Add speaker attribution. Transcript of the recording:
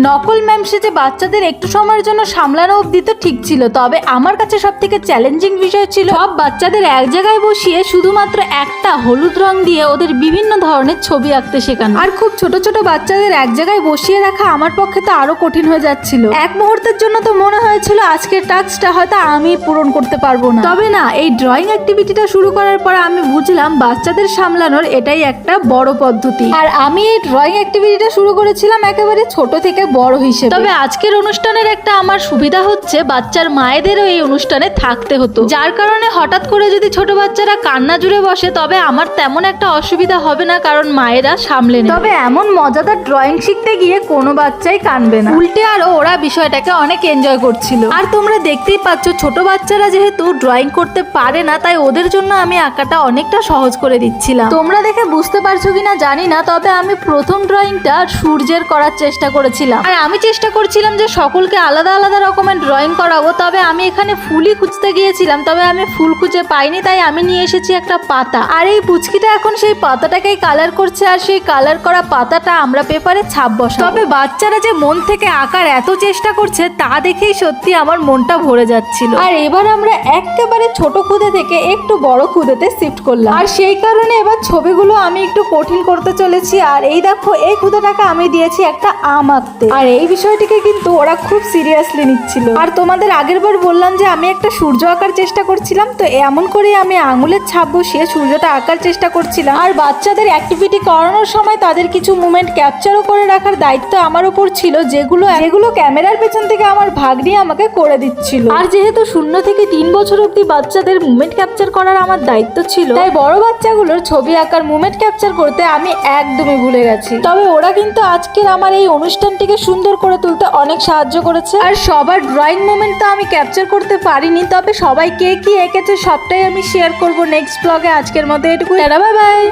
Speaker 1: নকল ম্যাম সেজে বাচ্চাদের একটু সময়ের জন্য সামলানো অবধি তো ঠিক ছিল, তবে আমার কাছে সব থেকে চ্যালেঞ্জিং বিষয় ছিল সব বাচ্চাদের এক জায়গায় বসিয়ে শুধুমাত্র একটা হলুদ রং দিয়ে ওদের বিভিন্ন ধরনের ছবি আঁকতে শেখানো। আর খুব ছোট ছোট বাচ্চাদের এক জায়গায় বসিয়ে রাখা আমার পক্ষে তো আরো কঠিন হয়ে যাচ্ছিল। এক মুহূর্তের জন্য তো মনে হয়েছিল আজকের টাস্কটা হয়তো আমি পূরণ করতে পারবো না। তবে না, এই ড্রয়িং অ্যাক্টিভিটিটা শুরু করার পর আমি বুঝলাম বাচ্চাদের সামলানোর এটাই একটা বড় পদ্ধতি। আর আমি এই ড্রয়িং অ্যাক্টিভিটিটা শুরু করেছিলাম একেবারে ছোট থেকে বড় হিসেবে। তবে আজকের অনুষ্ঠানের একটা আমার সুবিধা হচ্ছে বাচ্চার মায়েদেরও এই অনুষ্ঠানে থাকতে হতো, যার কারণে হঠাৎ করে যদি ছোট বাচ্চারা কান্না জুড়ে বসে তবে আমার তেমন একটা অসুবিধা হবে না, কারণ মায়েরা সামলে নেবে। তবে এমন মজাদার ড্রয়িং শিখতে গিয়ে কোনো বাচ্চাই কাঁদবে না, উল্টে আরো ওরা বিষয়টাকে অনেক এনজয় করছিল। আর তোমরা দেখতেই পাচ্ছ ছোট বাচ্চারা যেহেতু ড্রয়িং করতে পারে না, তাই ওদের জন্য আমি আঁকাটা অনেকটা সহজ করে দিচ্ছিলাম। তোমরা দেখে বুঝতে পারছো কিনা জানি না, তবে আমি প্রথম ড্রয়িংটা সূর্যের করার চেষ্টা করেছিলাম। আর আমি চেষ্টা করছিলাম যে সকলকে আলাদা আলাদা রকমের ড্রয়িং করাবো। তবে আমি এখানে ফুলই খুঁজতে গিয়েছিলাম, তবে আমি ফুল খুঁজে পাইনি, তাই আমি নিয়ে এসেছি একটা পাতা। আর এই পুচকিটা এখন সেই পাতাটাকেই কালার করছে, আর সেই কালার করা পাতাটা আমরা পেপারে ছাপ বসাবো। তবে বাচ্চারা যে মন থেকে আঁকার এত চেষ্টা করছে তা দেখেই সত্যি আমার মনটা ভরে যাচ্ছিল। আর এবার আমরা একেবারে ছোট খুদে থেকে একটু বড় খুদেতে শিফট করলাম, আর সেই কারণে এবার ছবিগুলো আমি একটু কঠিন করতে চলেছি। আর এই দেখো, এই খুদেটাকে আমি দিয়েছি একটা আম আঁকতে, আর এই বিষয়টিকে কিন্তু ওরা খুব সিরিয়াসলি নিচ্ছিল। আর তোমাদের আগের বার বললাম যে আমি একটা সূর্য আঁকার চেষ্টা করছিলাম, তো এমন করে আমি আঙুলের ছাপ বসিয়ে সূর্যটা আঁকার চেষ্টা করছিলাম। আর বাচ্চাদের অ্যাক্টিভিটি করানোর সময় তাদের কিছু মুভমেন্ট ক্যাপচারও করে রাখার দায়িত্ব আমার উপর ছিল, যেগুলো ক্যামেরার পেছন থেকে আমার ভাগ্নি আমাকে করে দিচ্ছিল। আর যেহেতু 0 থেকে 3 বছর অবধি বাচ্চাদের মুভমেন্ট ক্যাপচার করার আমার দায়িত্ব ছিল, তাই বড় বাচ্চাগুলোর ছবি আঁকার মুভমেন্ট ক্যাপচার করতে আমি একদমই ভুলে গেছি। তবে ওরা কিন্তু আজকের আমার এই অনুষ্ঠানটিকে সুন্দর করে তুলতে অনেক সাহায্য করেছে। আর সবার ড্রয়িং মুভমেন্ট তো আমি ক্যাপচার করতে পারিনি, তবে সবাই কে কি এঁকেছে সবটাই আমি শেয়ার করব নেক্সট ব্লগে। আজকের মতো এটুকু, বাই বাই।